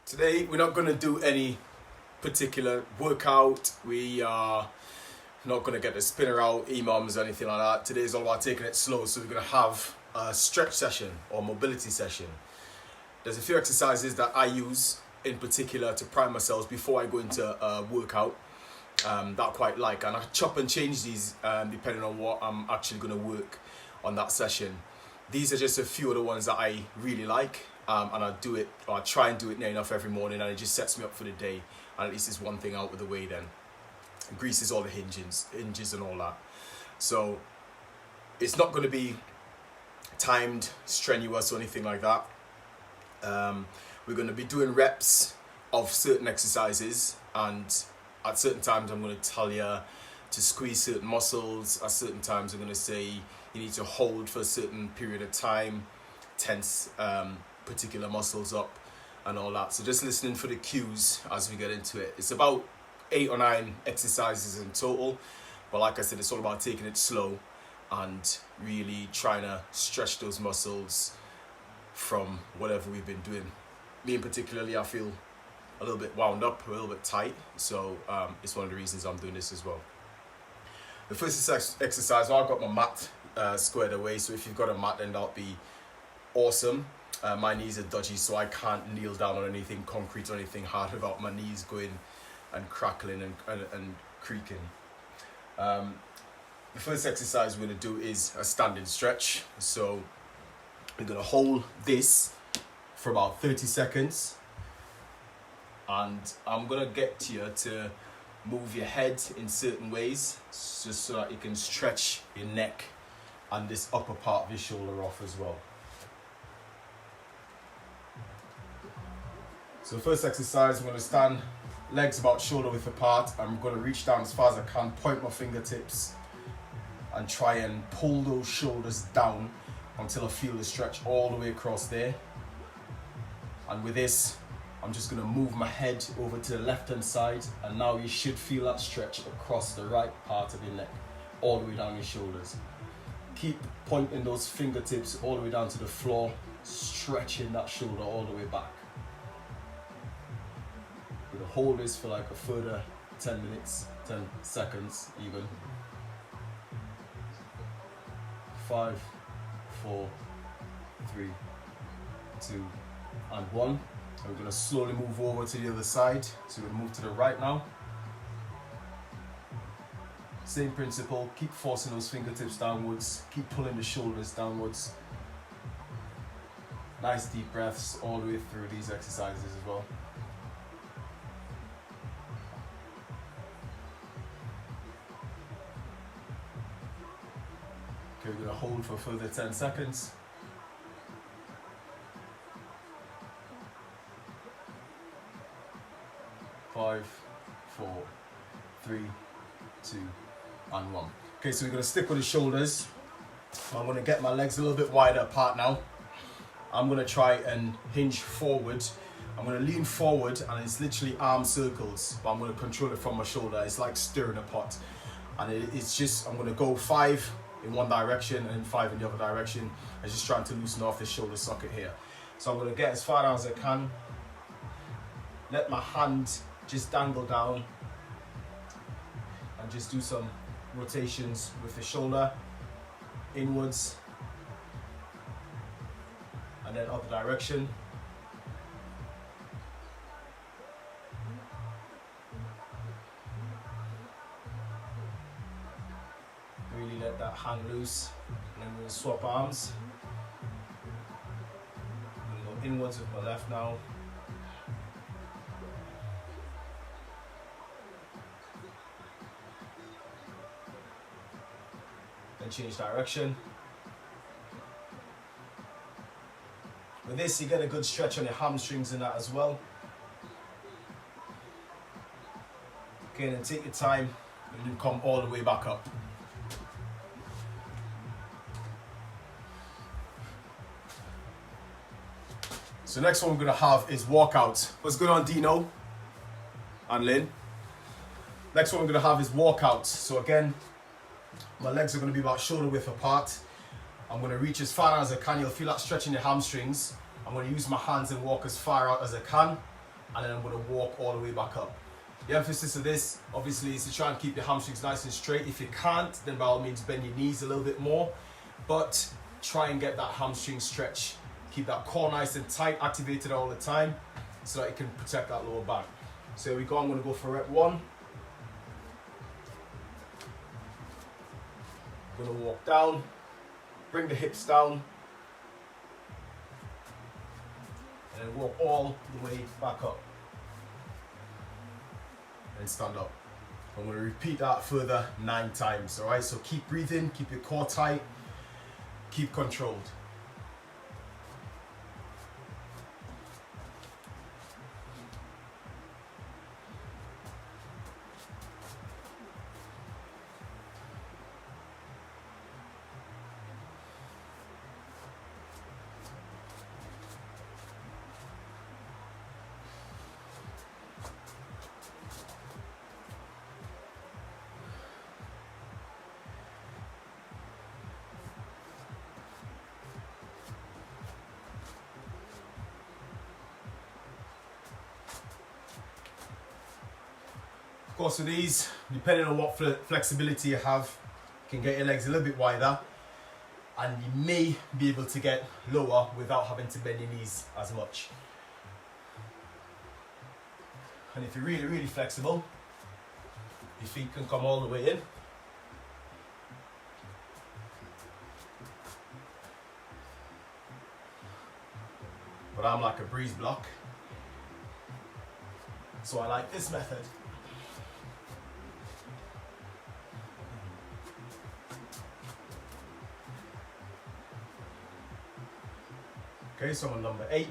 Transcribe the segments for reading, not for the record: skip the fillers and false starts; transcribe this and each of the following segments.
Today we're not going to do any particular workout. We are not going to get the spinner out, EMOMs or anything like that. Today is all about taking it slow, so we're going to have a stretch session or mobility session. There's a few exercises that I use in particular to prime myself before I go into a workout that I quite like, and I chop and change these depending on what I'm actually going to work on that session. These are just a few of the ones that I really like, and I do it, or I try and do it near enough every morning, and it just sets me up for the day, and at least it's one thing out of the way then. It greases all the hinges and all that. So it's not going to be timed, strenuous or anything like that. We're going to be doing reps of certain exercises, and at certain times I'm going to tell you to squeeze certain muscles. At certain times I'm going to say you need to hold for a certain period of time, tense particular muscles up and all that. So just listening for the cues as we get into it. It's about 8 or 9 exercises in total, but like I said, it's all about taking it slow and really trying to stretch those muscles from whatever we've been doing. Me in particularly, I feel a little bit wound up, a little bit tight, so it's one of the reasons I'm doing this as well. The first exercise, well, I've got my mat squared away, so if you've got a mat, then that'll be awesome. My knees are dodgy, so I can't kneel down on anything concrete or anything hard without my knees going and crackling and creaking. The first exercise we're going to do is a standing stretch. So we're going to hold this for about 30 seconds, and I'm going to get you to move your head in certain ways just so that you can stretch your neck and this upper part of your shoulder off as well. So the first exercise, I'm going to stand legs about shoulder width apart. I'm going to reach down as far as I can, point my fingertips and try and pull those shoulders down until I feel the stretch all the way across there. And with this, I'm just going to move my head over to the left hand side, and now you should feel that stretch across the right part of your neck, all the way down your shoulders. Keep pointing those fingertips all the way down to the floor, stretching that shoulder all the way back. We're going to hold this for like a further 10 minutes, 10 seconds even. 5, 4, 3, 2, and 1. And we're going to slowly move over to the other side. So we'll move to the right now. Same principle, keep forcing those fingertips downwards, keep pulling the shoulders downwards. Nice deep breaths all the way through these exercises as well. Okay, we're going to hold for a further 10 seconds. 5, 4, 3, 2, and 1. Okay, so we're going to stick with the shoulders. I'm going to get my legs a little bit wider apart now. I'm going to try and hinge forward. I'm going to lean forward, and it's literally arm circles, but I'm going to control it from my shoulder. It's like stirring a pot. And it's just, I'm going to go 5 in one direction and 5 in the other direction. I'm just trying to loosen off this shoulder socket here. So I'm going to get as far down as I can. Let my hand just dangle down and just do some rotations with the shoulder inwards and then other direction. Really let that hang loose, and then we'll swap arms. I'm going to go inwards with my left now. Change direction. With this, you get a good stretch on your hamstrings and that as well. Okay, then take your time and then come all the way back up. So next one we're going to have is walkout. What's going on, Dino and Lynn? Next one we're going to have is walkout. So again, my legs are going to be about shoulder width apart. I'm going to reach as far out as I can. You'll feel that stretch in your hamstrings. I'm going to use my hands and walk as far out as I can. and then I'm going to walk all the way back up. The emphasis of this, obviously, is to try and keep your hamstrings nice and straight. If you can't, then by all means bend your knees a little bit more, but try and get that hamstring stretch. Keep that core nice and tight, activated all the time, so that it can protect that lower back. So here we go, I'm going to go for rep 1. I'm going to walk down, bring the hips down, and then walk all the way back up. And stand up. I'm going to repeat that further 9 times, alright? So keep breathing, keep your core tight, keep controlled. Of course, with these, depending on what flexibility you have, you can get your legs a little bit wider, and you may be able to get lower without having to bend your knees as much. And if you're really, really flexible, your feet can come all the way in. But I'm like a breeze block, so I like this method. Okay, so I'm on number 8.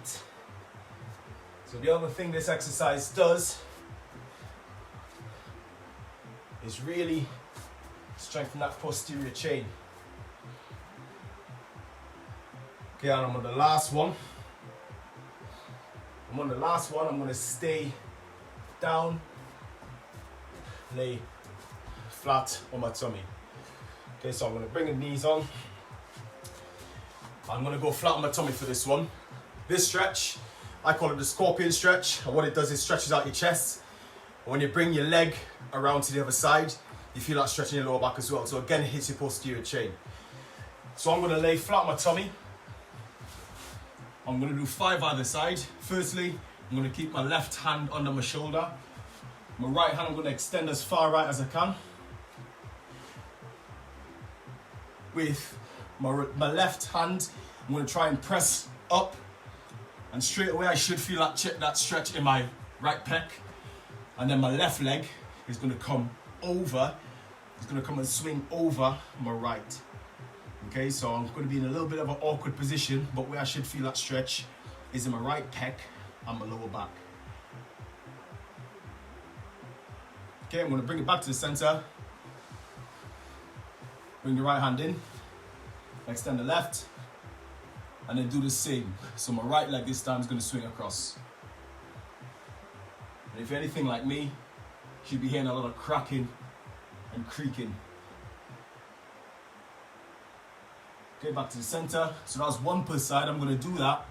So the other thing this exercise does is really strengthen that posterior chain. Okay, and I'm on the last one. I'm going to stay down, lay flat on my tummy. Okay, so I'm going to bring the knees on. I'm going to go flat on my tummy for this one. This stretch, I call it the scorpion stretch. And what it does is stretches out your chest. And when you bring your leg around to the other side, you feel that stretching your lower back as well. So again, it hits your posterior chain. So I'm going to lay flat on my tummy. I'm going to do 5 either side. Firstly, I'm going to keep my left hand under my shoulder. My right hand, I'm going to extend as far right as I can. With my left hand, I'm going to try and press up, and straight away I should feel that stretch in my right pec, and then my left leg is going to come over, it's going to come and swing over my right. Okay, so I'm going to be in a little bit of an awkward position, but where I should feel that stretch is in my right pec and my lower back. Okay, I'm going to bring it back to the center, bring the right hand in, extend the left, and then do the same. So my right leg this time is going to swing across. And if you're anything like me, you should be hearing a lot of cracking and creaking. Okay, back to the center. So that's 1 per side. I'm going to do that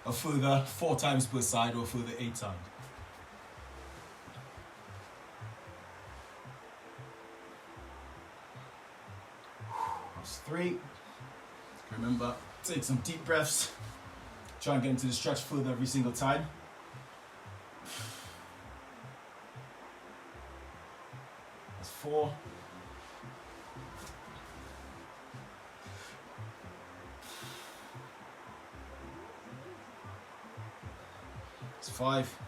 a further 4 times per side, or a further 8 times. That's 3. Remember, take some deep breaths. Try and get into the stretch further every single time. That's 4. That's 5.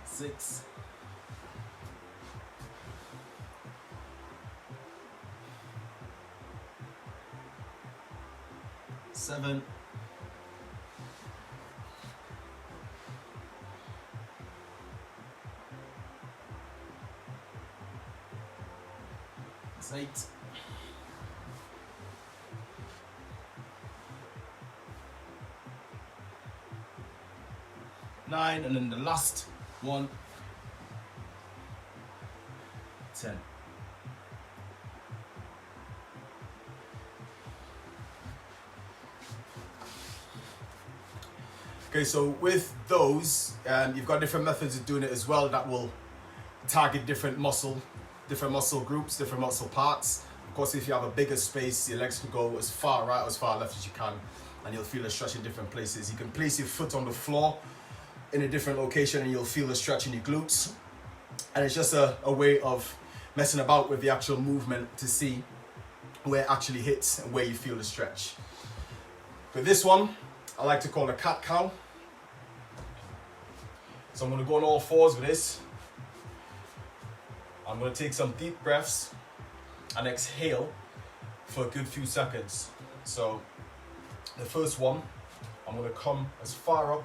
6. 7. 8. 9, and then the last one, 10. Okay, so with those, you've got different methods of doing it as well that will target different muscle groups, different muscle parts. Of course, if you have a bigger space, your legs can go as far right or as far left as you can, and you'll feel a stretch in different places. You can place your foot on the floor in a different location and you'll feel a stretch in your glutes. And it's just a way of messing about with the actual movement to see where it actually hits and where you feel the stretch. For this one, I like to call a cat-cow. So I'm going to go on all fours with this. I'm going to take some deep breaths and exhale for a good few seconds. So the first one, I'm going to come as far up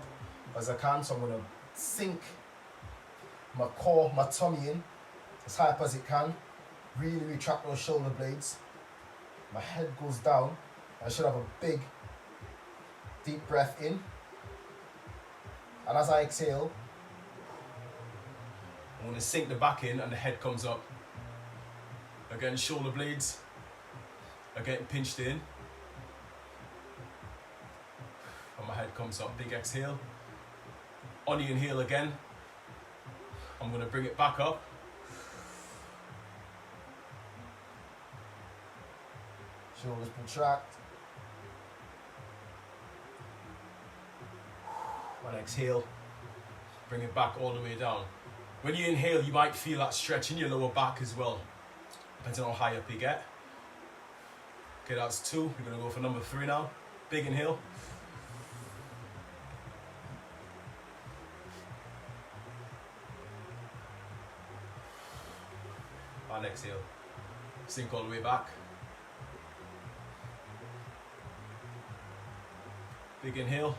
as I can. So I'm going to sink my core, my tummy in as high up as it can. Really retract those shoulder blades. My head goes down. I should have a big, deep breath in. And as I exhale, I'm going to sink the back in and the head comes up. Again, shoulder blades are getting pinched in. And my head comes up. Big exhale. On the inhale again, I'm going to bring it back up. Shoulders contract. And exhale, bring it back all the way down. When you inhale, you might feel that stretch in your lower back as well, depending on how high up you get. Okay, that's 2. We're going to go for number 3 now. Big inhale. And exhale. Sink all the way back. Big inhale.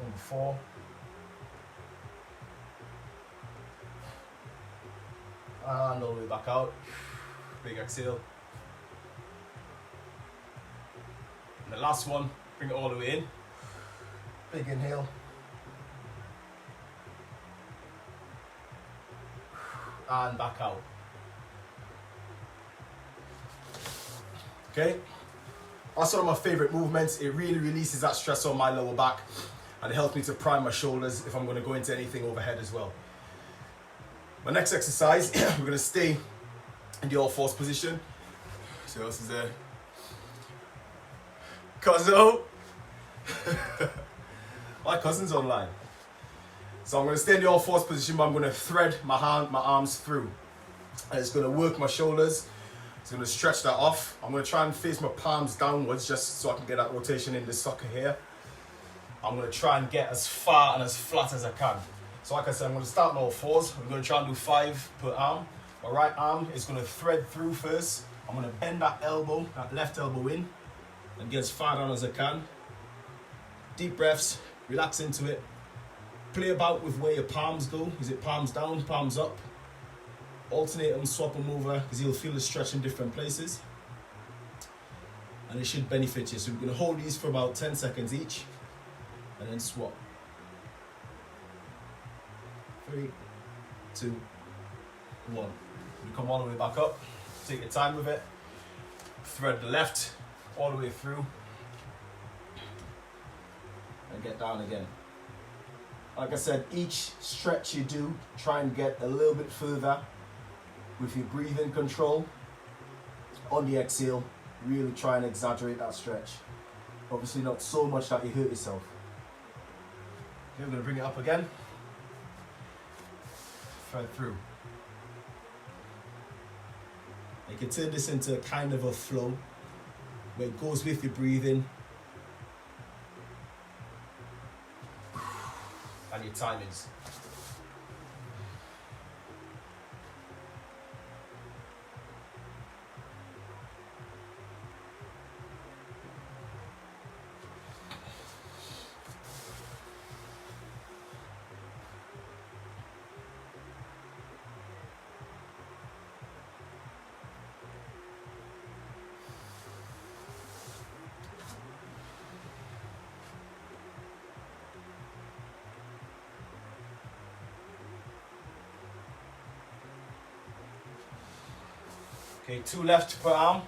Number 4. And all the way back out. Big exhale. And the last one, bring it all the way in. Big inhale. And back out. Okay, that's one of my favorite movements. It really releases that stress on my lower back and it helps me to prime my shoulders if I'm going to go into anything overhead as well. My next exercise, we're going to stay in the all fours position. So this is a cousin. My cousin's online. So I'm going to stay in the all fours position, but I'm going to thread my arms through. And it's going to work my shoulders. It's going to stretch that off. I'm going to try and face my palms downwards just so I can get that rotation in the sucker here. I'm going to try and get as far and as flat as I can. So like I said, I'm going to start on all fours. I'm going to try and do 5 per arm. My right arm is going to thread through first. I'm going to bend that elbow, that left elbow in, and get as far down as I can. Deep breaths, relax into it. Play about with where your palms go. Is it palms down, palms up? Alternate them, swap them over, because you'll feel the stretch in different places. And it should benefit you. So we're going to hold these for about 10 seconds each, and then swap. 3, 2, 1. You come all the way back up. Take your time with it. Thread the left all the way through. And get down again. Like I said, each stretch you do, try and get a little bit further with your breathing control. On the exhale, really try and exaggerate that stretch. Obviously not so much that you hurt yourself. Okay, we're going to bring it up again. Thread through. You can turn this into kind of a flow where it goes with your breathing and your timings. Okay, 2 left per arm.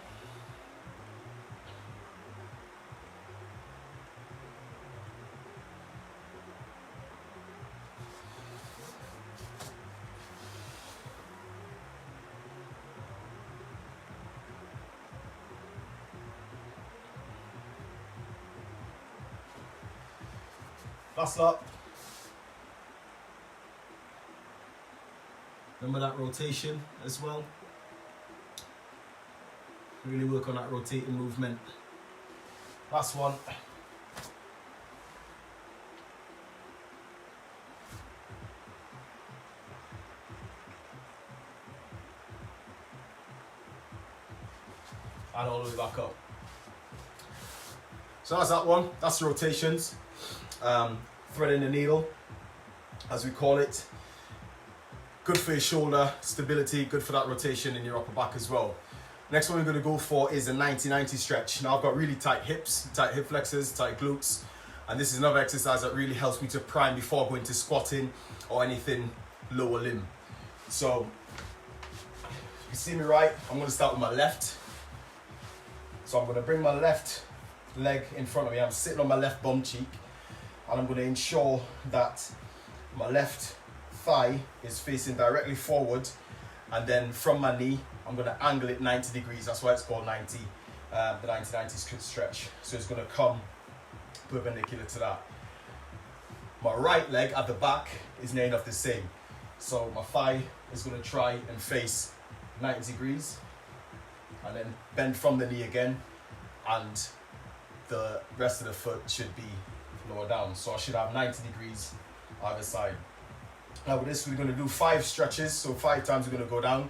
Last lot. Remember that rotation as well. Really work on that rotating movement. Last one. And all the way back up. So that's that one. That's the rotations. Threading the needle, as we call it. Good for your shoulder stability, good for that rotation in your upper back as well. Next one we're going to go for is a 90-90 stretch. Now I've got really tight hips, tight hip flexors, tight glutes, and this is another exercise that really helps me to prime before going to squatting or anything lower limb. So you see me right, I'm going to start with my left. So I'm going to bring my left leg in front of me. I'm sitting on my left bum cheek, and I'm going to ensure that my left thigh is facing directly forward, and then from my knee I'm going to angle it 90 degrees. That's why it's called 90, the 90-90 stretch. So it's going to come perpendicular to that. My right leg at the back is near enough the same. So my thigh is going to try and face 90 degrees, and then bend from the knee again, and the rest of the foot should be lower down. So I should have 90 degrees either side. Now with this, we're going to do 5 stretches, so 5 times we're going to go down.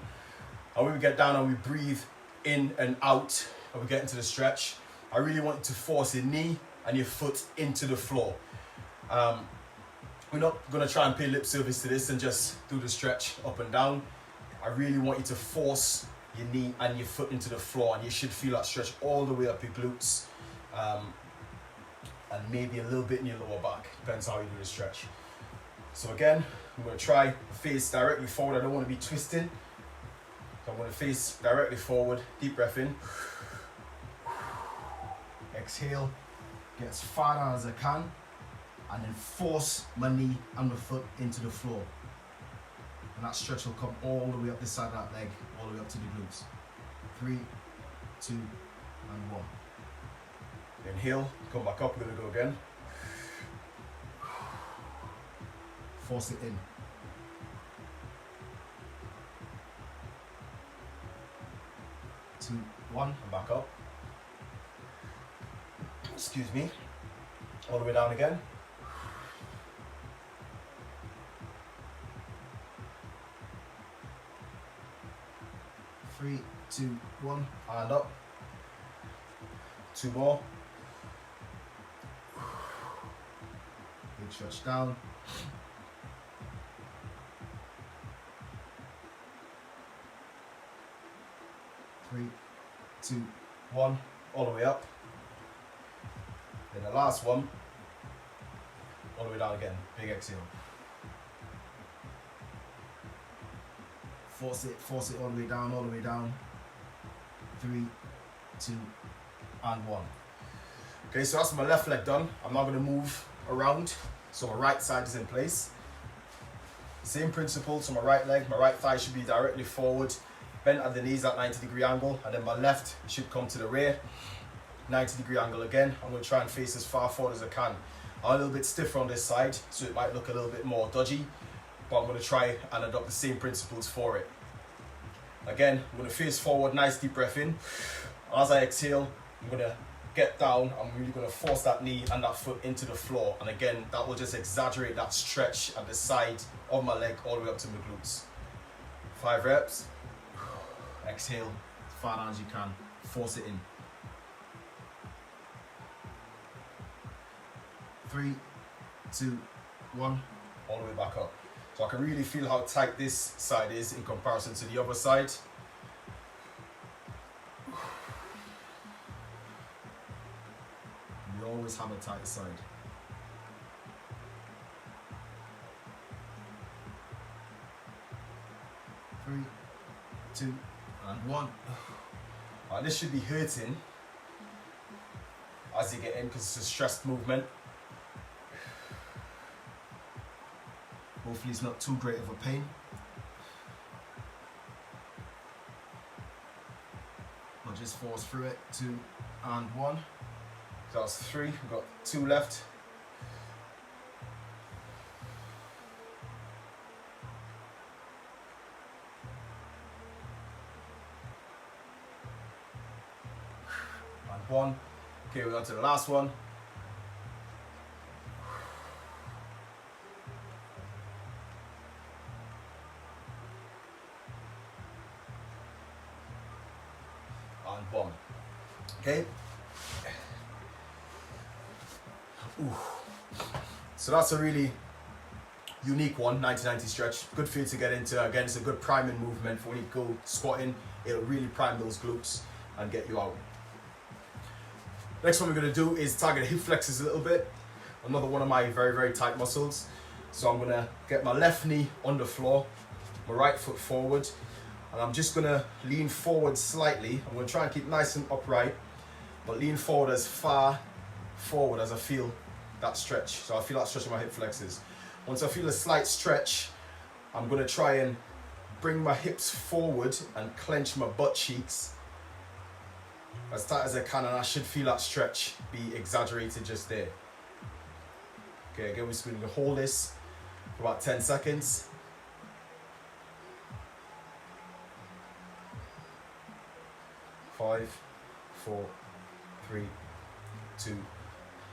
And when we get down and we breathe in and out, and we get into the stretch, I really want you to force your knee and your foot into the floor. We're not going to try and pay lip service to this and just do the stretch up and down. I really want you to force your knee and your foot into the floor, and you should feel that stretch all the way up your glutes, and maybe a little bit in your lower back, depends how you do the stretch. So again, I'm going to try face directly forward. I don't want to be twisting. So I'm going to face directly forward. Deep breath in. Exhale. Get as far down as I can. And then force my knee and my foot into the floor. And that stretch will come all the way up the side of that leg, all the way up to the glutes. 3, 2, and 1. Inhale. Come back up. We're going to go again. Force it in. 2, 1, and back up. Excuse me. All the way down again. 3, 2, 1, and up. 2 more. Big stretch down. 3, 2, 1, all the way up. Then the last one, all the way down again. Big exhale. Force it all the way down, all the way down. 3, 2, and 1. Okay, so that's my left leg done. I'm now going to move around, so my right side is in place. Same principle, so my right leg, my right thigh should be directly forward, bent at the knees at 90-degree angle, and then my left should come to the rear, 90-degree angle again. I'm going to try and face as far forward as I can. I'm a little bit stiffer on this side, so it might look a little bit more dodgy, but I'm going to try and adopt the same principles for it. Again, I'm going to face forward, nice deep breath in. As I exhale, I'm going to get down. I'm really going to force that knee and that foot into the floor, and again, that will just exaggerate that stretch at the side of my leg all the way up to my glutes. 5 reps. Exhale as far down as you can. Force it in. 3, 2, 1. All the way back up. So I can really feel how tight this side is in comparison to the other side. We always have a tight side. 3, 2, and 1. This should be hurting as you get in because it's a stressed movement. Hopefully it's not too great of a pain. I'll just force through it. 2 and 1. So that's 3. We've got 2 left. one. Okay, we're on to the last one. And one. Okay. Ooh. So that's a really unique one, 90-90 stretch. Good for you to get into. Again, it's a good priming movement for when you go squatting. It'll really prime those glutes and get you out. Next one we're going to do is target the hip flexors a little bit. Another one of my very, very tight muscles. So I'm going to get my left knee on the floor, my right foot forward, and I'm just going to lean forward slightly. I'm going to try and keep nice and upright, but lean forward as far forward as I feel that stretch. So I feel that stretch in my hip flexors. Once I feel a slight stretch, I'm going to try and bring my hips forward and clench my butt cheeks as tight as I can, and I should feel that stretch be exaggerated just there. Okay, again, we're just going to hold this for about 10 seconds. 5, 4, 3, 2,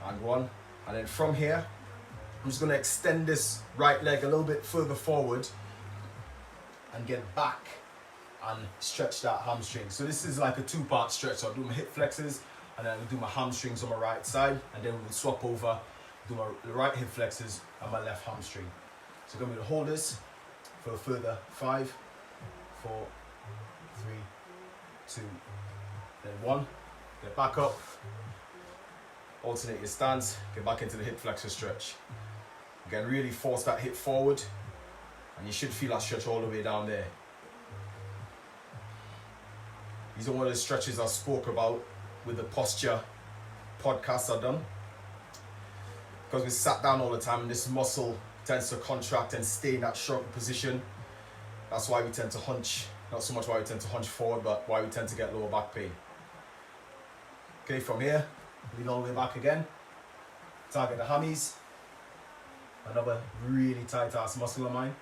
and 1. And then from here, I'm just going to extend this right leg a little bit further forward and get back and stretch that hamstring. So this is like a two-part stretch. So I'll do my hip flexors and then I'll do my hamstrings on my right side, and then we'll swap over, do my right hip flexors and my left hamstring. So I'm going to hold this for a further 5, 4, 3, 2, then 1. Get back up, alternate your stance, get back into the hip flexor stretch. Again, really force that hip forward, and you should feel that stretch all the way down there. These are one of the stretches I spoke about with the posture podcasts I've done. Because we sat down all the time, this muscle tends to contract and stay in that shrunk position. That's why we tend to hunch. Not so much why we tend to hunch forward, but why we tend to get lower back pain. Okay, from here, lean all the way back again. Target the hammies. Another really tight ass muscle of mine.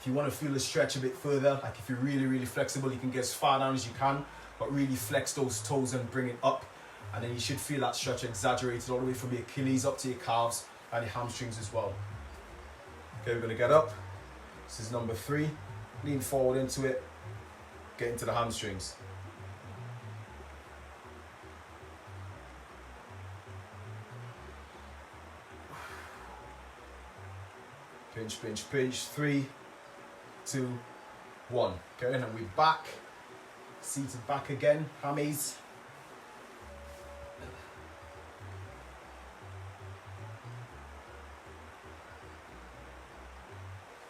If you want to feel the stretch a bit further, like if you're really, really flexible, you can get as far down as you can, but really flex those toes and bring it up. And then you should feel that stretch exaggerated all the way from your Achilles up to your calves and your hamstrings as well. Okay, we're going to get up. This is number 3. Lean forward into it. Get into the hamstrings. Pinch, pinch, pinch. 3, 2, 1. Okay, and then we're back. Seated back again. Hammies.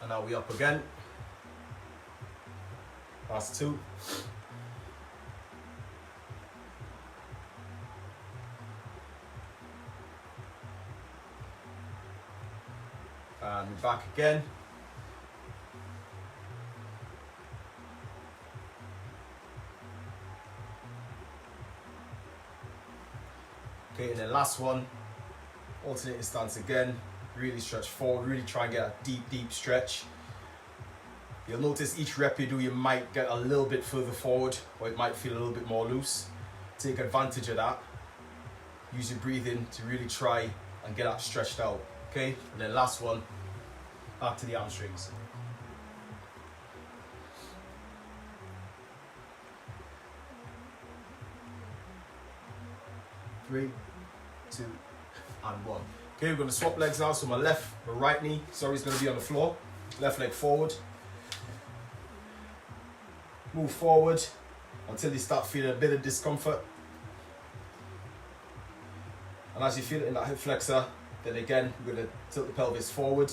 And now we up again. Last 2. And we're back again. Okay, and then last one. Alternating stance again. Really stretch forward, really try and get a deep, deep stretch. You'll notice each rep you do, you might get a little bit further forward, or it might feel a little bit more loose. Take advantage of that. Use your breathing to really try and get that stretched out. Okay, and then last one, back to the hamstrings. Three, 2, and 1. Okay, we're going to swap legs now. So my right knee, is going to be on the floor. Left leg forward. Move forward until you start feeling a bit of discomfort. And as you feel it in that hip flexor, then again, we're going to tilt the pelvis forward,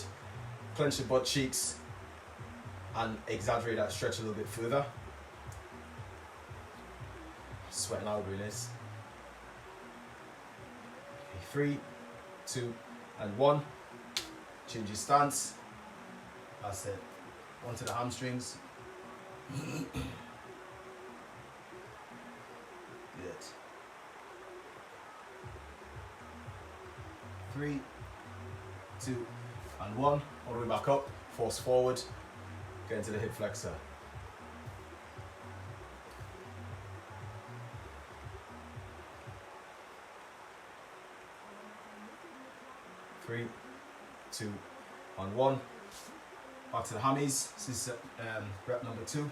clench the butt cheeks, and exaggerate that stretch a little bit further. Sweating out doing this. 3, 2, and 1. Change your stance. That's it. Onto the hamstrings. Good. 3, 2, and 1. All the way back up. Force forward. Get into the hip flexor. 3, 2, and 1. Back to the hammies. This is rep number 2.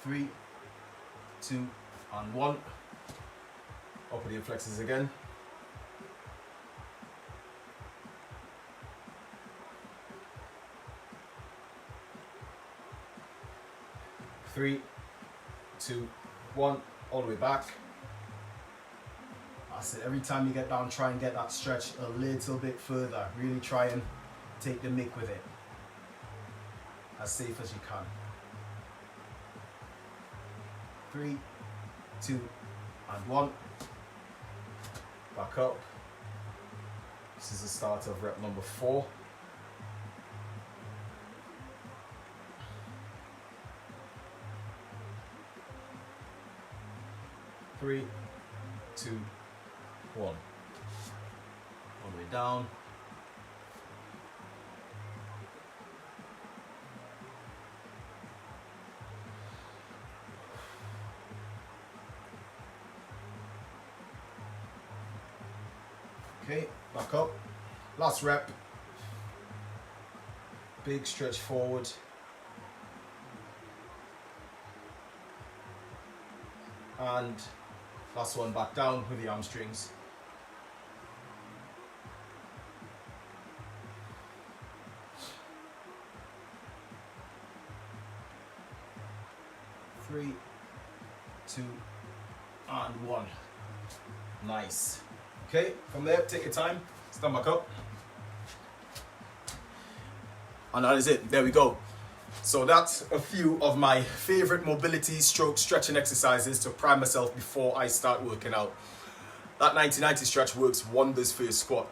Three, 2, and 1. Up with the flexors again. 3, 2, 1. All the way back. That's it. Every time you get down, try and get that stretch a little bit further. Really try and take the mick with it. As safe as you can. 3, 2, and 1. Back up. This is the start of rep number 4. Three, 2, 1. All the way down. Okay, back up. Last rep. Big stretch forward. And last one back down with the hamstrings. Three, 2, and 1. Nice. Okay, from there, take your time, stand back up. And that is it, there we go. So that's a few of my favorite mobility stroke stretching exercises to prime myself before I start working out. That 90-90 stretch works wonders for your squat.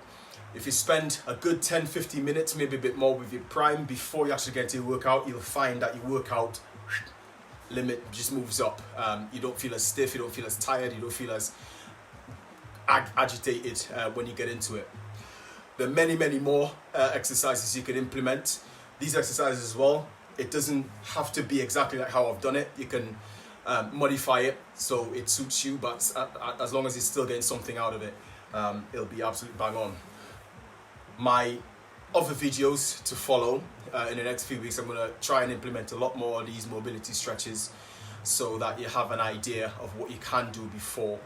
If you spend a good 10-15 minutes, maybe a bit more with your prime before you actually get to your workout, you'll find that your workout limit just moves up. You don't feel as stiff, you don't feel as tired, you don't feel as agitated when you get into it. There are many more exercises you can implement. These exercises as well, it doesn't have to be exactly like how I've done it. You can modify it so it suits you, but as long as you're still getting something out of it, it'll be absolutely bang on. My other videos to follow in the next few weeks, I'm going to try and implement a lot more of these mobility stretches so that you have an idea of what you can do before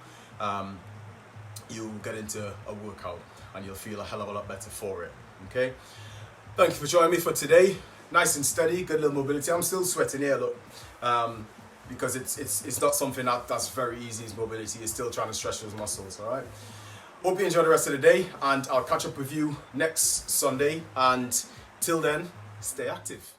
you get into a workout, and you'll feel a hell of a lot better for it. Okay, thank you for joining me for today. Nice and steady, good little mobility. I'm still sweating here, look, because it's not something that's very easy. Is mobility. You're still trying to stretch those muscles. All right. Hope you enjoy the rest of the day, and I'll catch up with you next Sunday. And till then, stay active.